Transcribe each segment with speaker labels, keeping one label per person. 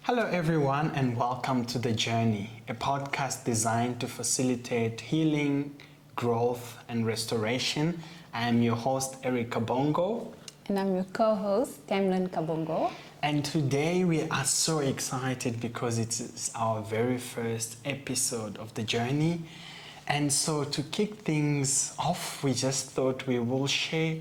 Speaker 1: Hello, everyone, and welcome to The Journey, a podcast designed to facilitate healing, growth, and restoration. I am your host, Erick Kabongo.
Speaker 2: And I'm your co-host, Tamlyn Kabongo.
Speaker 1: And today we are so excited because it's our very first episode of The Journey. And so to kick things off, we just thought we will share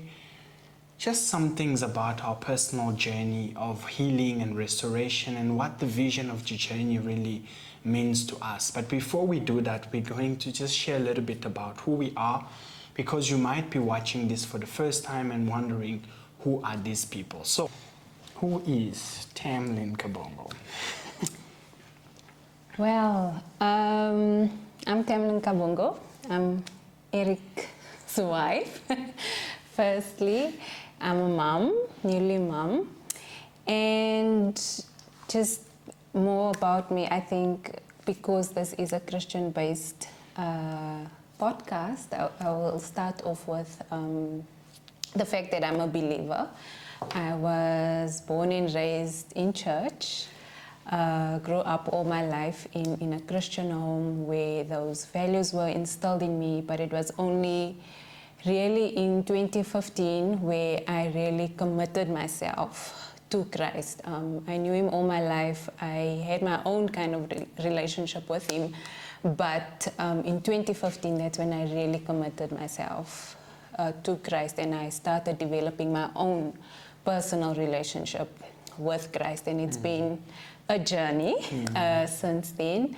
Speaker 1: just some things about our personal journey of healing and restoration and what the vision of the journey really means to us. But before we do that, we're going to just share a little bit about who we are, because you might be watching this for the first time and wondering, who are these people? So, who is Tamlyn Kabongo?
Speaker 2: Well, I'm Tamlyn Kabongo. I'm Erick's wife. Firstly, I'm a mom, newly mom, and just more about me, I think because this is a Christian-based podcast, I will start off with the fact that I'm a believer. I was born and raised in church, grew up all my life in a Christian home where those values were instilled in me, but it was only really in 2015 where I really committed myself to Christ. I knew him all my life. I had my own kind of relationship with him, but in 2015 that's when I really committed myself to Christ, and I started developing my own personal relationship with Christ, and it's been a journey since then.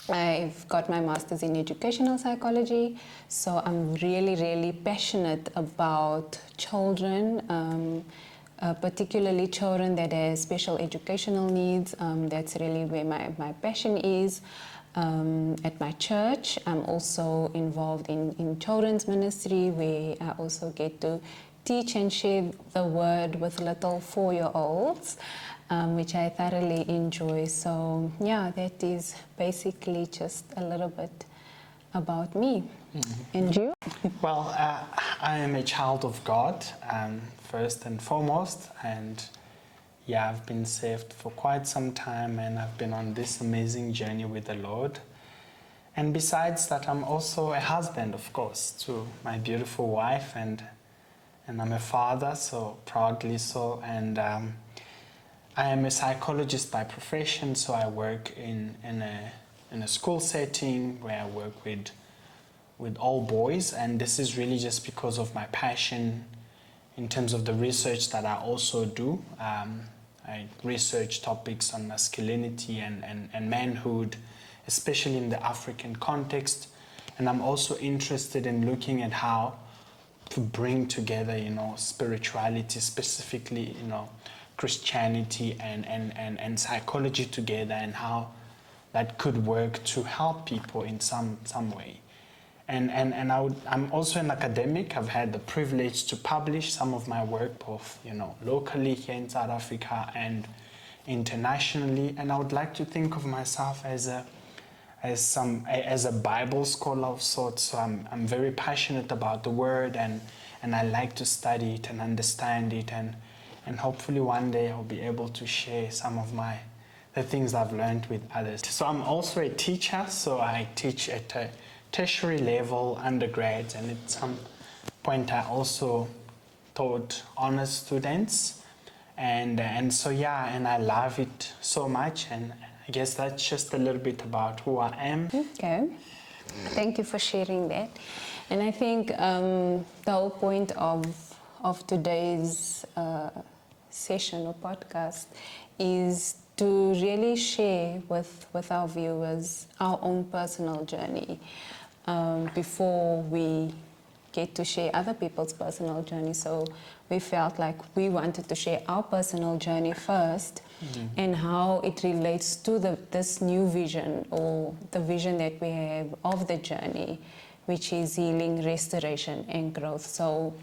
Speaker 2: I've got my master's in educational psychology, so I'm really, really passionate about children, particularly children that have special educational needs. That's really where my passion is. At my church, I'm also involved in children's ministry, where I also get to teach and share the word with little 4-year-olds. Which I thoroughly enjoy. So yeah, that is basically just a little bit about me. And you?
Speaker 1: Well, I am a child of God, first and foremost, and yeah, I've been saved for quite some time, and I've been on this amazing journey with the Lord. And besides that, I'm also a husband, of course, to my beautiful wife, and I'm a father, so proudly so, and I am a psychologist by profession, so I work in a school setting where I work with all boys, and this is really just because of my passion in terms of the research that I also do. I research topics on masculinity and manhood, especially in the African context, and I'm also interested in looking at how to bring together, spirituality, specifically, Christianity and psychology together, and how that could work to help people in some way. And I'm also an academic. I've had the privilege to publish some of my work, both locally here in South Africa and internationally. And I would like to think of myself as a Bible scholar of sorts. So I'm very passionate about the word, and I like to study it and understand it, and hopefully one day I'll be able to share some of the things I've learned with others. So I'm also a teacher, so I teach at a tertiary level, undergrads, and at some point I also taught honors students. And so yeah, and I love it so much, and I guess that's just a little bit about who I am.
Speaker 2: Okay, thank you for sharing that. And I think the whole point of today's session or podcast is to really share with our viewers our own personal journey before we get to share other people's personal journey. So we felt like we wanted to share our personal journey first, and how it relates to this new vision, or the vision that we have of the journey, which is healing, restoration, and growth. So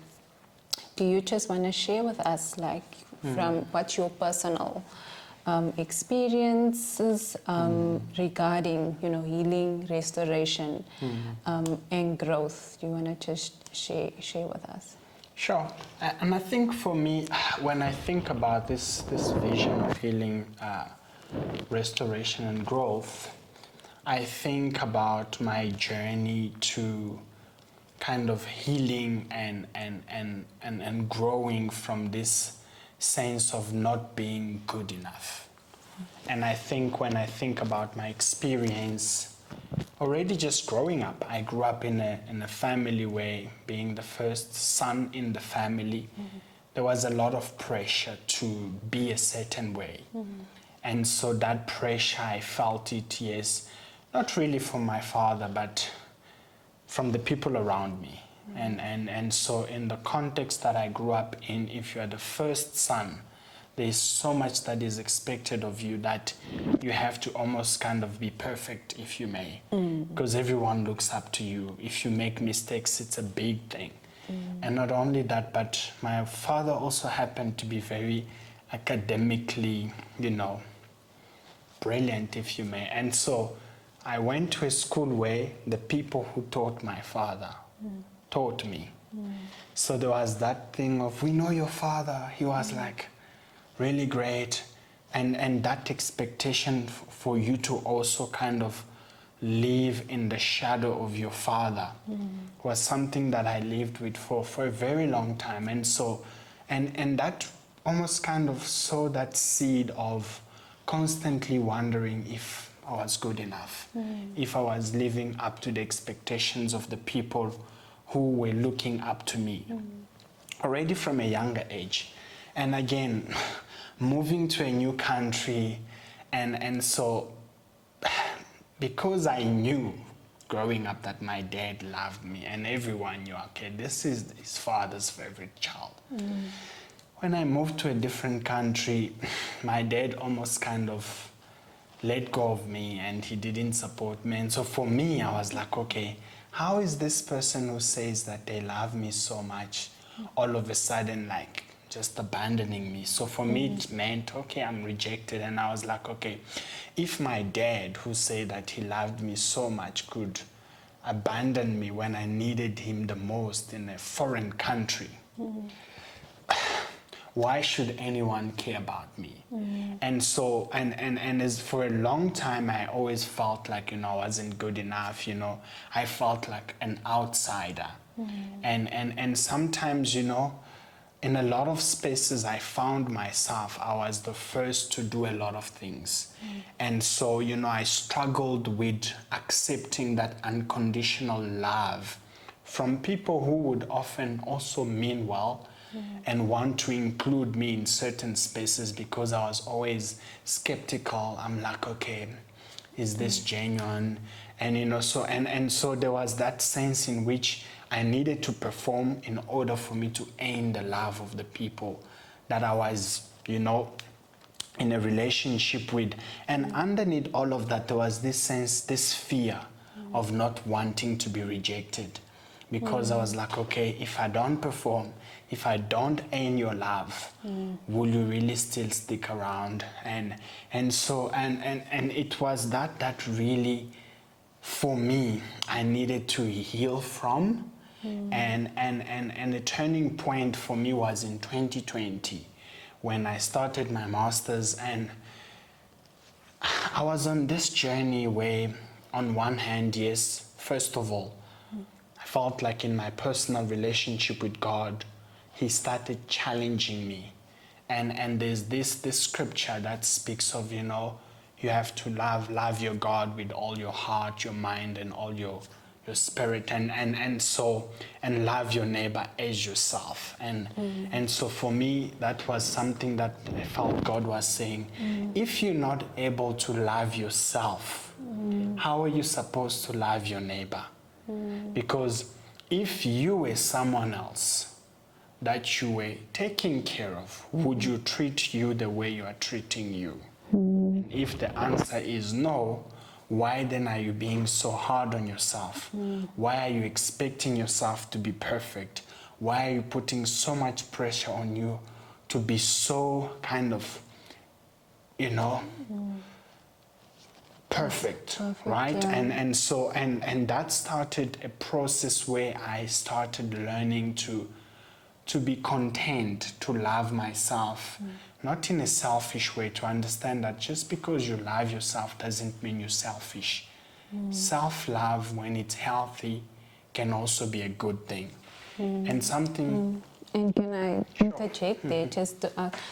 Speaker 2: do you just want to share with us, from what's your personal experiences regarding, healing, restoration, and growth? Do you want to just share with us?
Speaker 1: Sure. And I think for me, when I think about this vision of healing, restoration and growth, I think about my journey to kind of healing and growing from this sense of not being good enough. And I think when I think about my experience, already just growing up, I grew up in a family where, being the first son in the family, there was a lot of pressure to be a certain way. And so that pressure, I felt it, yes, not really from my father, but from the people around me. And so in the context that I grew up in, if you are the first son, there's so much that is expected of you that you have to almost kind of be perfect, if you may, because everyone looks up to you. If you make mistakes, it's a big thing. And not only that, but my father also happened to be very academically, brilliant, if you may. And so I went to a school where the people who taught my father taught me. So there was that thing of, we know your father. He was like really great. And that expectation for you to also kind of live in the shadow of your father was something that I lived with for a very long time. And so, and that almost kind of sowed that seed of constantly wondering if I was good enough, if I was living up to the expectations of the people who were looking up to me, already from a younger age. And again, moving to a new country, and so because I knew growing up that my dad loved me and everyone knew, okay, this is his father's favorite child. When I moved to a different country, my dad almost kind of let go of me and he didn't support me. And so for me, I was like, okay, how is this person who says that they love me so much all of a sudden like just abandoning me? So for me, it meant, okay, I'm rejected. And I was like, okay, if my dad, who said that he loved me so much, could abandon me when I needed him the most in a foreign country, why should anyone care about me? And so, and as for a long time, I always felt like, I wasn't good enough, I felt like an outsider. And sometimes, in a lot of spaces I found myself, I was the first to do a lot of things. And so, I struggled with accepting that unconditional love from people who would often also mean well and want to include me in certain spaces, because I was always skeptical. I'm like, okay, is this genuine? And so so there was that sense in which I needed to perform in order for me to earn the love of the people that I was, in a relationship with. And underneath all of that, there was this sense, this fear of not wanting to be rejected. Because I was like, okay, if I don't perform, if I don't earn your love, will you really still stick around? And so it was that really, for me, I needed to heal from. And the turning point for me was in 2020 when I started my master's, and I was on this journey where, on one hand, yes, first of all, I felt like in my personal relationship with God, He started challenging me. And there's this scripture that speaks of, you have to love your God with all your heart, your mind, and all your spirit, and love your neighbor as yourself. And so for me, that was something that I felt God was saying, if you're not able to love yourself, how are you supposed to love your neighbor? Because if you were someone else that you were taking care of, would you treat you the way you are treating you? And if the answer is no, why then are you being so hard on yourself? Why are you expecting yourself to be perfect? Why are you putting so much pressure on you to be so kind of, perfect, right? Yeah. And so that started a process where I started learning to to be content, to love myself, not in a selfish way, to understand that just because you love yourself doesn't mean you're selfish. Self-love, when it's healthy, can also be a good thing. And something...
Speaker 2: And can I interject there? Just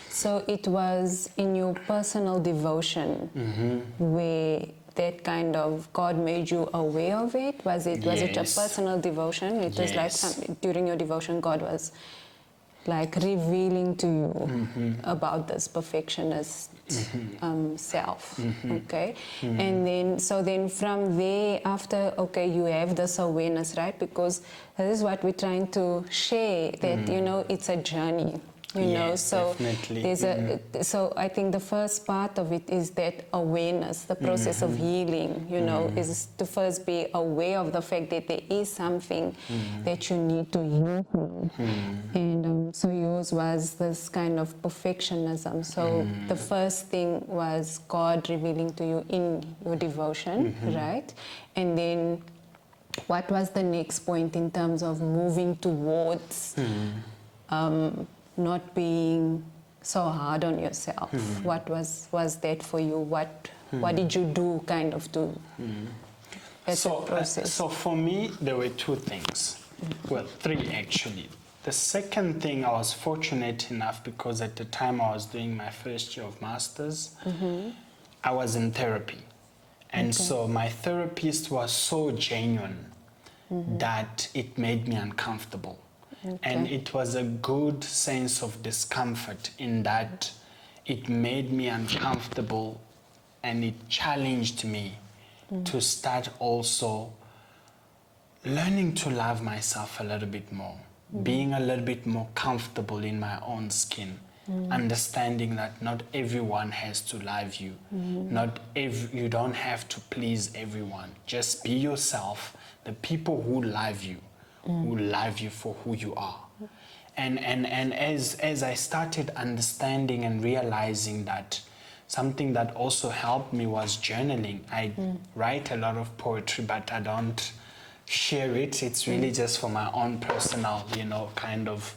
Speaker 2: so it was in your personal devotion where that kind of God made you aware of it? Was it a personal devotion? It was like during your devotion, God was like revealing to you about this perfectionist self, okay? And then from there, after, okay, you have this awareness, right? Because this is what we're trying to share, that, you know, it's a journey. You know, so
Speaker 1: definitely.
Speaker 2: there's so I think the first part of it is that awareness, the process of healing, you know, is to first be aware of the fact that there is something that you need to heal from. And so yours was this kind of perfectionism. So the first thing was God revealing to you in your devotion, right? And then what was the next point in terms of moving towards not being so hard on yourself? What was that for you? What did you do kind of to as a process?
Speaker 1: So for me, there were two things. Well, three actually. The second thing, I was fortunate enough because at the time I was doing my first year of master's, I was in therapy. And so my therapist was so genuine that it made me uncomfortable. And it was a good sense of discomfort in that it made me uncomfortable and it challenged me to start also learning to love myself a little bit more, being a little bit more comfortable in my own skin, understanding that not everyone has to love you. You don't have to please everyone. Just be yourself. The people who love you for who you are. And as I started understanding and realizing that, something that also helped me was journaling. I write a lot of poetry, but I don't share it. It's really just for my own personal, kind of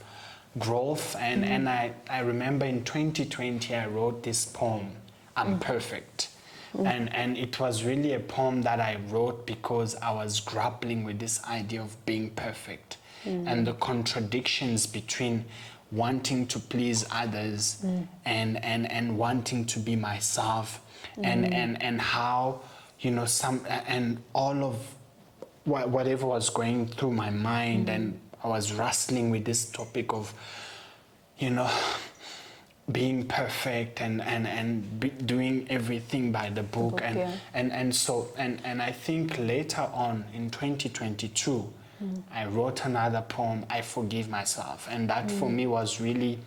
Speaker 1: growth. And I remember in 2020, I wrote this poem, I'm Perfect. And it was really a poem that I wrote because I was grappling with this idea of being perfect and the contradictions between wanting to please others and wanting to be myself and how, and all of whatever was going through my mind, and I was wrestling with this topic of, being perfect and doing everything by the book. And I think later on in 2022, I wrote another poem, I Forgive Myself. And that for me was really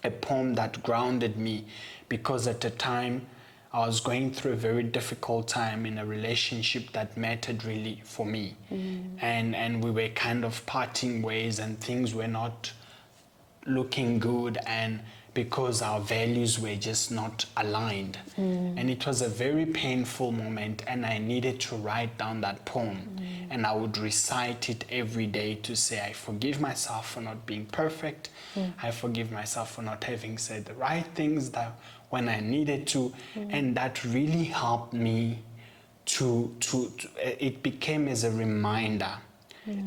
Speaker 1: a poem that grounded me, because at the time I was going through a very difficult time in a relationship that mattered really for me. And we were kind of parting ways and things were not looking good, and because our values were just not aligned. And it was a very painful moment, and I needed to write down that poem. And I would recite it every day to say, I forgive myself for not being perfect. I forgive myself for not having said the right things that when I needed to. And that really helped me to it became as a reminder.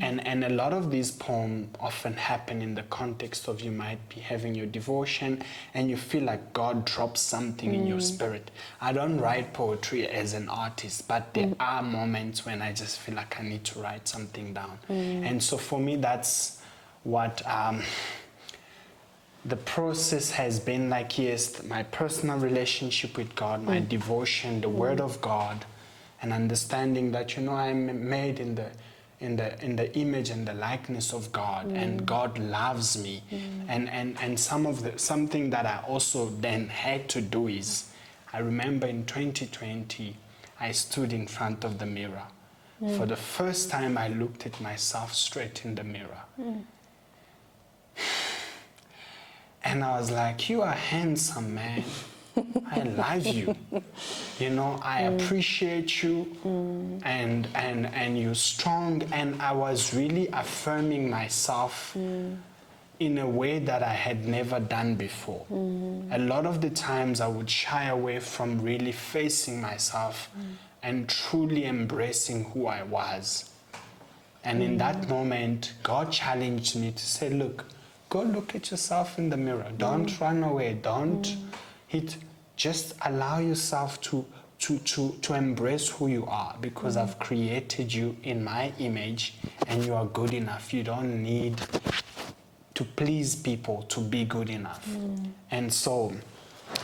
Speaker 1: And a lot of these poems often happen in the context of, you might be having your devotion and you feel like God drops something in your spirit. I don't write poetry as an artist, but there are moments when I just feel like I need to write something down. And so for me, that's what the process has been like. Yes, my personal relationship with God, my devotion, the Word of God, and understanding that, I'm made in the image and the likeness of God, and God loves me. And something that I also then had to do is, I remember in 2020, I stood in front of the mirror. For the first time, I looked at myself straight in the mirror. And I was like, you are handsome, man. I love you. I appreciate you, and you're strong. And I was really affirming myself in a way that I had never done before. A lot of the times I would shy away from really facing myself and truly embracing who I was. And in that moment, God challenged me to say, look, go look at yourself in the mirror. Don't run away. Don't hit. Just allow yourself to embrace who you are, because I've created you in my image and you are good enough. You don't need to please people to be good enough. And so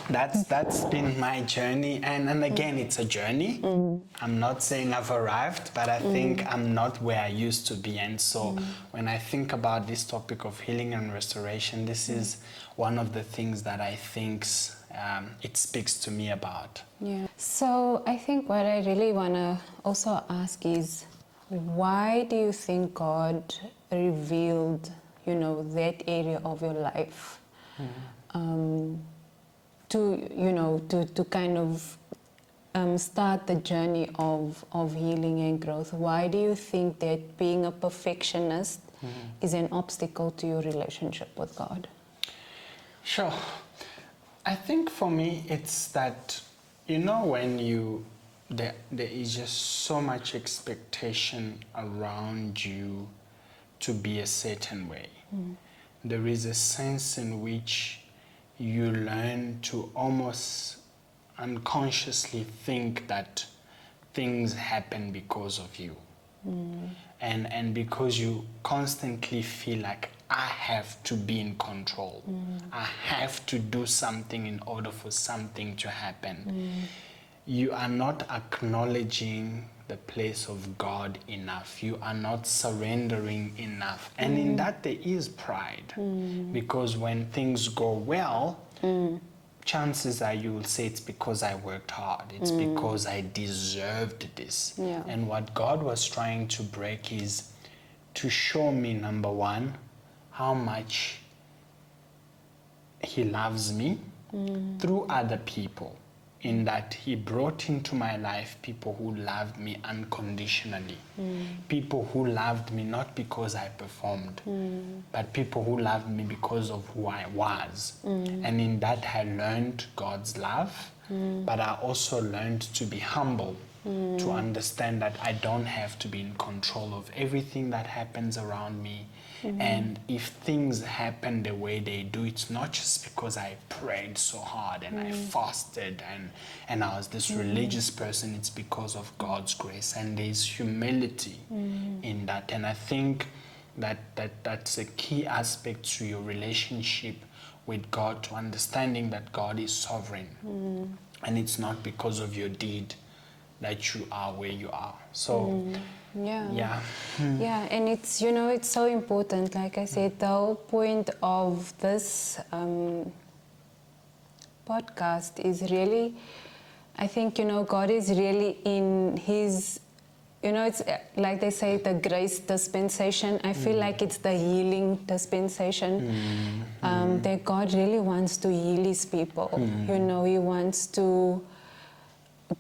Speaker 1: that's been my journey, and again, it's a journey. I'm not saying I've arrived, but I think I'm not where I used to be. And so when I think about this topic of healing and restoration, this is one of the things that I think it speaks to me about.
Speaker 2: Yeah. So I think what I really want to also ask is, why do you think God revealed, that area of your life to kind of start the journey of healing and growth? Why do you think that being a perfectionist is an obstacle to your relationship with God?
Speaker 1: Sure. I think for me it's that, when there is just so much expectation around you to be a certain way. There is a sense in which you learn to almost unconsciously think that things happen because of you. And because you constantly feel like, I have to be in control. I have to do something in order for something to happen. You are not acknowledging the place of God enough. You are not surrendering enough. And in that there is pride. Because when things go well, chances are you will say it's because I worked hard. It's because I deserved this.
Speaker 2: Yeah.
Speaker 1: And what God was trying to break is to show me, number one, how much He loves me through other people, in that He brought into my life people who loved me unconditionally, people who loved me not because I performed, but people who loved me because of who I was. And in that I learned God's love, but I also learned to be humble, to understand that I don't have to be in control of everything that happens around me. And if things happen the way they do, it's not just because I prayed so hard and I fasted and I was this religious person. It's because of God's grace, and there's humility in that. And I think that's a key aspect to your relationship with God, to understanding that God is sovereign, and it's not because of your deed that you are where you are. So
Speaker 2: Yeah, and it's it's so important. Like I said, the whole point of this podcast is really, I think God is really in His, it's like they say, the grace dispensation. I feel like it's the healing dispensation. That God really wants to heal His people. He wants to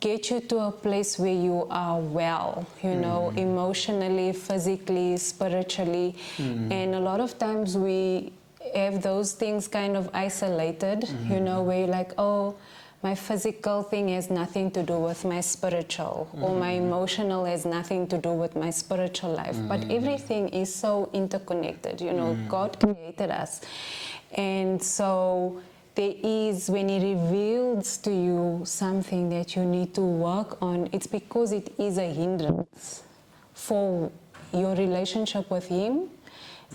Speaker 2: get you to a place where you are well, emotionally, physically, spiritually. And a lot of times we have those things kind of isolated, where you're like, oh, my physical thing has nothing to do with my spiritual, or my emotional has nothing to do with my spiritual life. But everything is so interconnected, God created us. And so there is, when He reveals to you something that you need to work on, it's because it is a hindrance for your relationship with Him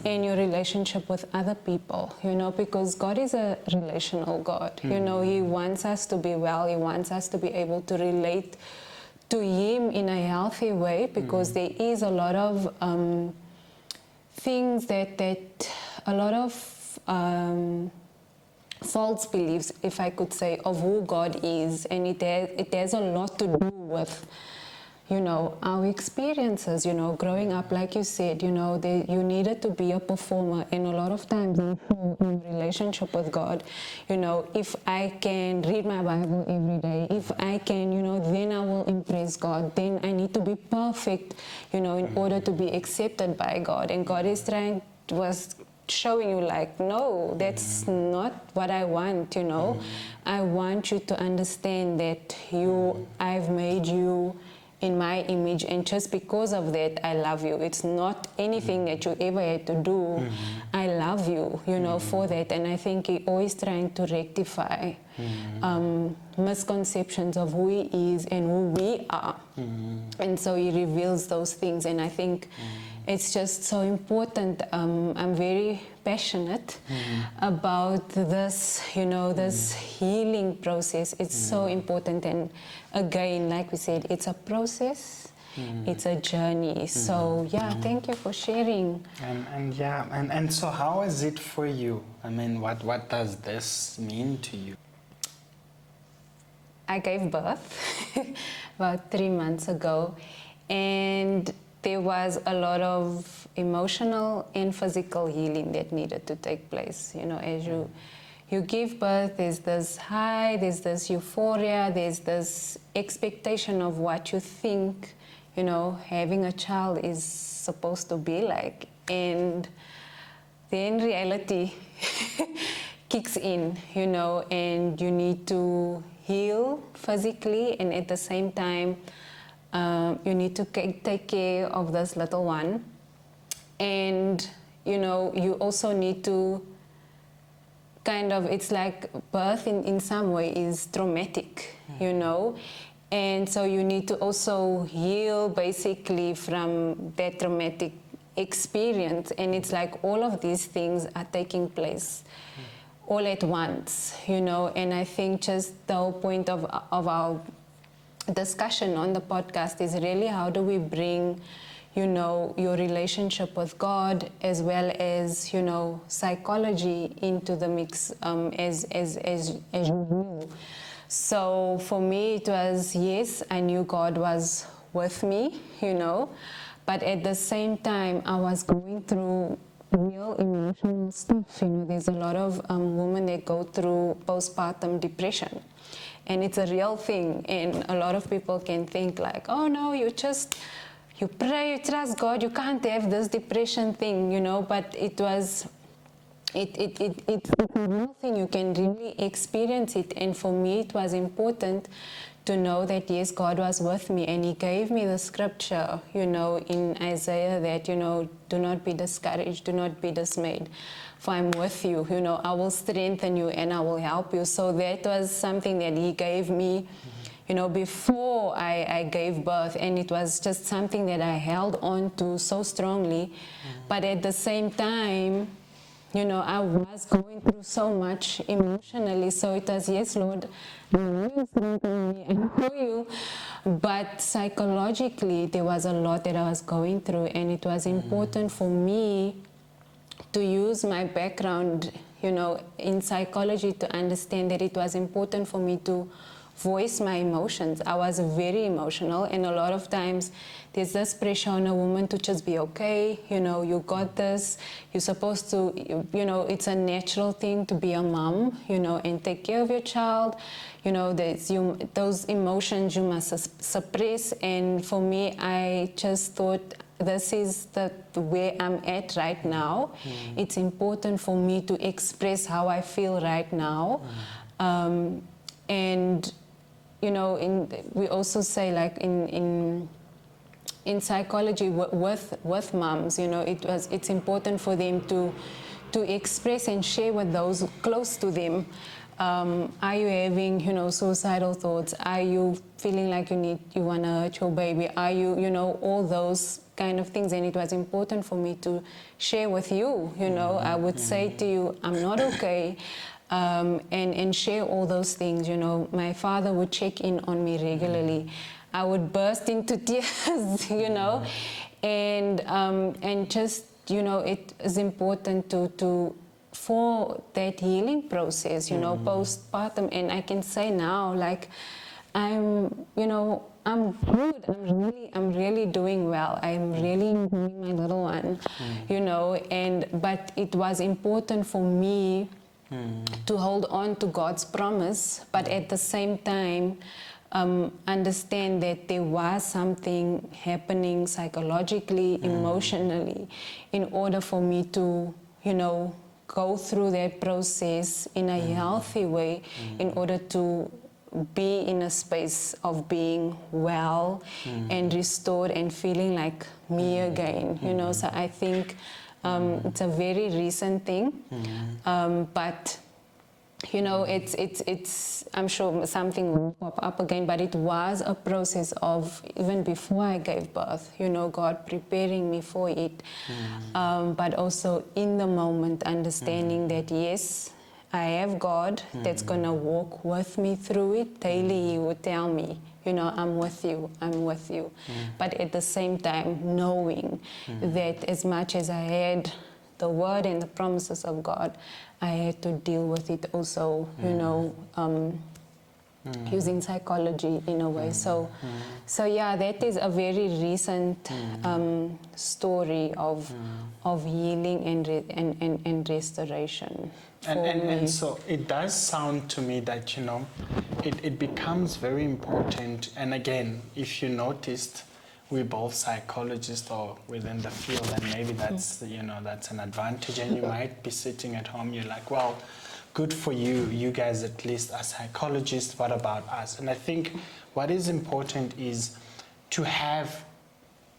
Speaker 2: and your relationship with other people, because God is a relational God. He wants us to be well. He wants us to be able to relate to Him in a healthy way, because there is a lot of things that a lot of false beliefs, if I could say, of who God is, and it has a lot to do with our experiences, growing up, like you said, you needed to be a performer. And a lot of times in relationship with God, if I can read my Bible every day, if I can, then I will impress God. Then I need to be perfect, in order to be accepted by God. And God was showing you like, no, that's not what I want, you know. I want you to understand that I've made you in my image, and just because of that, I love you. It's not anything that you ever had to do. I love you, you know, for that. And I think he always trying to rectify misconceptions of who he is and who we are. And so he reveals those things, and I think it's just so important. I'm very passionate about this, you know, this healing process. It's so important, and again, like we said, it's a process, it's a journey. So yeah, thank you for sharing.
Speaker 1: And so how is it for you? I mean, what does this mean to you?
Speaker 2: I gave birth about 3 months ago, and there was a lot of emotional and physical healing that needed to take place. You know, as you give birth, there's this high, there's this euphoria, there's this expectation of what you think, you know, having a child is supposed to be like. And then reality kicks in, you know, and you need to heal physically, and at the same time, you need to take care of this little one. And, you know, you also need to kind of, it's like birth in some way is traumatic, you know. And so you need to also heal basically from that traumatic experience. And it's like all of these things are taking place all at once, you know. And I think just the whole point of our discussion on the podcast is really how do we bring, you know, your relationship with God as well as, you know, psychology into the mix as you knew. So for me it was, yes, I knew God was with me, you know, but at the same time I was going through real emotional stuff. You know, there's a lot of women that go through postpartum depression. And it's a real thing, and a lot of people can think like, oh no, you pray, you trust God, you can't have this depression thing, you know. But it's a real thing, you can really experience it. And for me it was important to know that yes, God was with me, and he gave me the scripture, you know, in Isaiah that, you know, do not be discouraged, do not be dismayed, for I'm with you, you know, I will strengthen you and I will help you. So that was something that he gave me, you know, before I gave birth, and it was just something that I held on to so strongly. But at the same time, you know, I was going through so much emotionally, so it was, yes, Lord, I know you strengthen me, I know you, but psychologically there was a lot that I was going through, and it was important for me to use my background, you know, in psychology to understand that it was important for me to voice my emotions. I was very emotional, and a lot of times there's this pressure on a woman to just be okay, you know, you got this, you're supposed to, you know, it's a natural thing to be a mom, you know, and take care of your child, you know, those emotions you must suppress. And for me, I just thought, this is where I'm at right now. It's important for me to express how I feel right now. And, you know, we also say, like, in psychology with moms, you know, it's important for them to express and share with those close to them. Are you having, you know, suicidal thoughts? Are you feeling like you want to hurt your baby? Are you, you know, all those kind of things? And it was important for me to share with you, you know. I would say to you, I'm not okay, and share all those things, you know. My father would check in on me regularly. I would burst into tears, you know, and just, you know, it is important for that healing process, you know, postpartum. And I can say now, like, I'm good. I'm really doing well. I'm really enjoying my little one, you know. But it was important for me to hold on to God's promise, but at the same time, understand that there was something happening psychologically, emotionally, in order for me to, you know, go through that process in a healthy way in order to be in a space of being well and restored and feeling like me again, you know. So I think it's a very recent thing, but you know, it's I'm sure something will pop up again, but it was a process of, even before I gave birth, you know, God preparing me for it, but also in the moment understanding that yes, I have God that's gonna walk with me through it. Daily He would tell me, you know, I'm with you, I'm with you. But at the same time, knowing that as much as I had the word and the promises of God, I had to deal with it also, you know, using psychology in a way. So yeah, that is a very recent story of healing and restoration.
Speaker 1: And so it does sound to me that, you know, it becomes very important. And again, if you noticed, we're both psychologists or within the field, and maybe that's, you know, that's an advantage. And you might be sitting at home, you're like, well, good for you. You guys at least are psychologists. What about us? And I think what is important is to have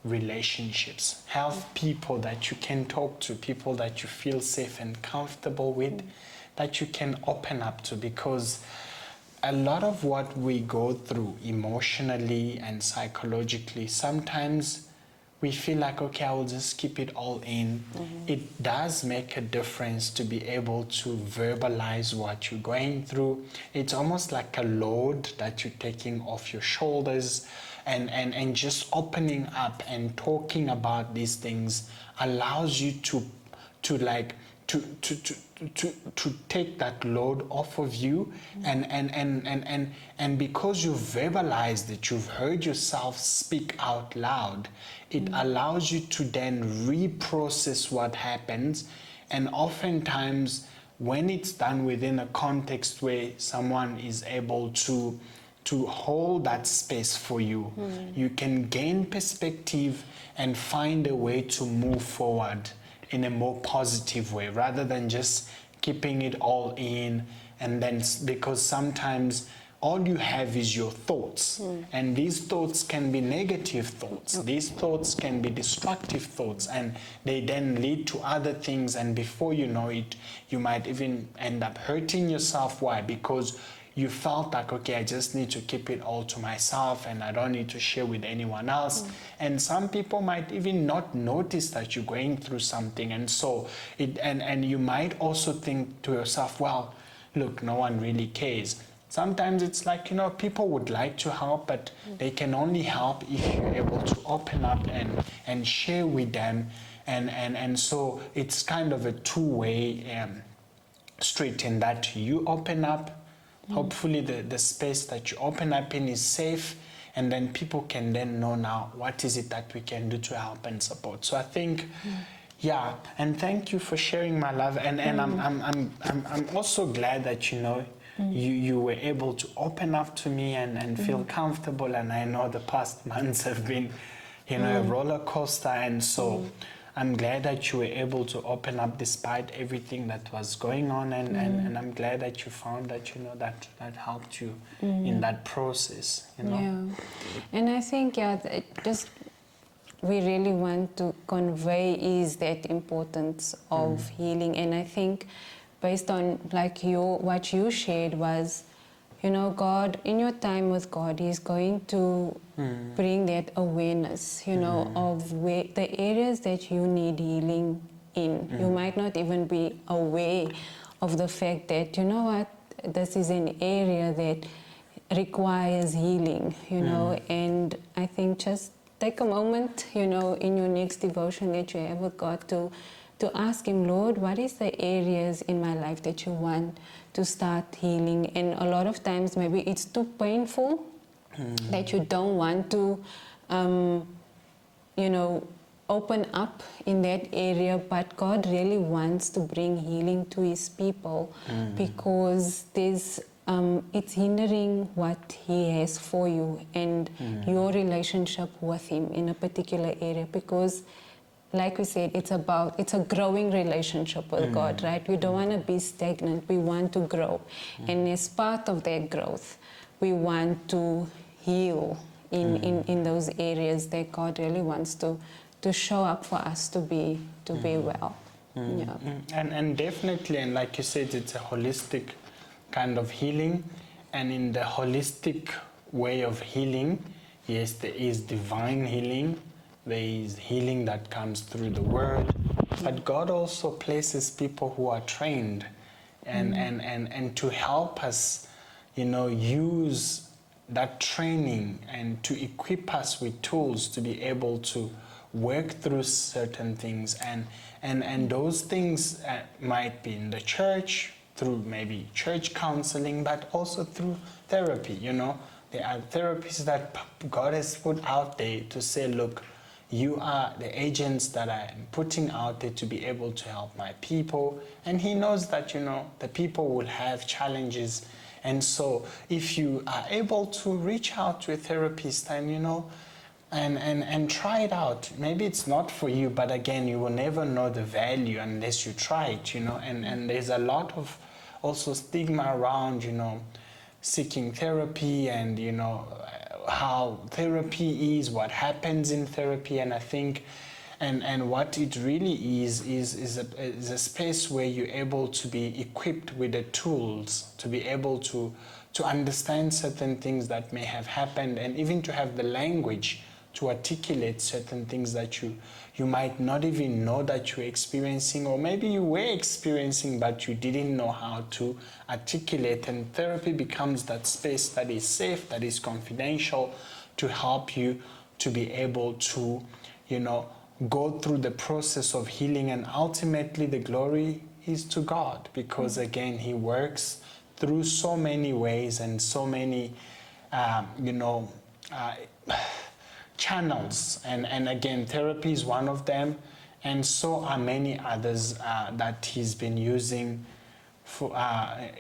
Speaker 1: relationships, have people that you can talk to, people that you feel safe and comfortable with, that you can open up to, because a lot of what we go through emotionally and psychologically, sometimes we feel like, okay, I will just keep it all in. It does make a difference to be able to verbalize what you're going through. It's almost like a load that you're taking off your shoulders, and just opening up and talking about these things allows you to take that load off of you, and because you've verbalized it, you've heard yourself speak out loud, it allows you to then reprocess what happens. And oftentimes when it's done within a context where someone is able to hold that space for you, you can gain perspective and find a way to move forward in a more positive way, rather than just keeping it all in. And then, because sometimes all you have is your thoughts, and these thoughts can be negative thoughts, these thoughts can be destructive thoughts, and they then lead to other things, and before you know it, you might even end up hurting yourself. Why? Because you felt like, okay, I just need to keep it all to myself and I don't need to share with anyone else. And some people might even not notice that you're going through something. And so and you might also think to yourself, well, look, no one really cares. Sometimes it's like, you know, people would like to help, but they can only help if you're able to open up and share with them. And so it's kind of a two-way street, in that you open up. Hopefully the space that you open up in is safe, and then people can then know now what is it that we can do to help and support. So I think, yeah, and thank you for sharing, my love. And I'm also glad that, you know, you were able to open up to me and feel comfortable. And I know the past months have been, you know, a roller coaster, and so I'm glad that you were able to open up despite everything that was going on, and I'm glad that you found that, you know, that helped you in that process, you know.
Speaker 2: Yeah, and I think, just we really want to convey is that importance of healing. And I think based on like what you shared was, you know, God, in your time with God, He's going to bring that awareness, you know, of where the areas that you need healing in. You might not even be aware of the fact that, you know what, this is an area that requires healing, you know. And I think just take a moment, you know, in your next devotion that you have with God to ask Him, Lord, what is the areas in my life that you want to start healing? And a lot of times maybe it's too painful that you don't want to, you know, open up in that area, but God really wants to bring healing to His people because there's it's hindering what He has for you and your relationship with Him in a particular area, because like we said, it's a growing relationship with God, right? We don't want to be stagnant. We want to grow. And as part of that growth, we want to heal in those areas that God really wants to show up for us to be well. Yeah.
Speaker 1: And definitely, and like you said, it's a holistic kind of healing. And in the holistic way of healing, yes, there is divine healing. There is healing that comes through the word. But God also places people who are trained and to help us, use that training and to equip us with tools to be able to work through certain things. And those things might be in the church, through maybe church counseling, but also through therapy. There are therapists that God has put out there to say, look, you are the agents that I am putting out there to be able to help my people. And he knows that, the people will have challenges. And so if you are able to reach out to a therapist and, and try it out, maybe it's not for you, but again, you will never know the value unless you try it, and there's a lot of also stigma around, seeking therapy and, how therapy is, what happens in therapy. And I think, and what it really is a space where you're able to be equipped with the tools to be able to understand certain things that may have happened, and even to have the language to articulate certain things that you might not even know that you're experiencing, or maybe you were experiencing but you didn't know how to articulate. And therapy becomes that space that is safe, that is confidential, to help you to be able to, go through the process of healing. And ultimately the glory is to God, because again, he works through so many ways and so many, channels, and again, therapy is one of them, and so are many others that he's been using for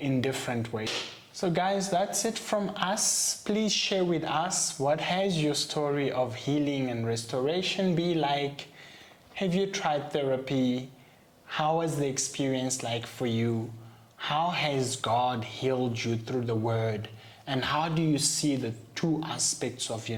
Speaker 1: in different ways. So guys, that's it from us. Please share with us, what has your story of healing and restoration be like? Have you tried therapy? How was the experience like for you? How has God healed you through the word? And how do you see the two aspects of,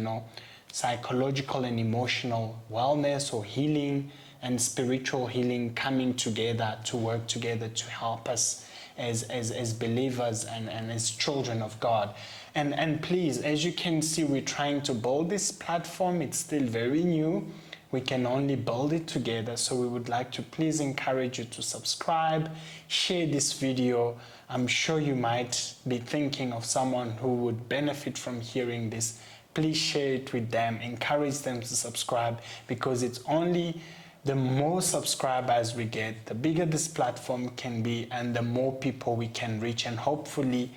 Speaker 1: psychological and emotional wellness or healing and spiritual healing coming together to work together to help us as believers and as children of God? And please, as you can see, we're trying to build this platform. It's still very new. We can only build it together. So we would like to please encourage you to subscribe, share this video. I'm sure you might be thinking of someone who would benefit from hearing this. Please share it with them, encourage them to subscribe, because it's only the more subscribers we get, the bigger this platform can be, and the more people we can reach and hopefully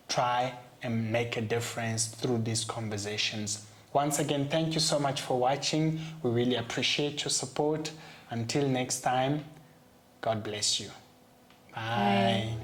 Speaker 1: try and make a difference through these conversations. Once again, thank you so much for watching. We really appreciate your support. Until next time, God bless you. Bye.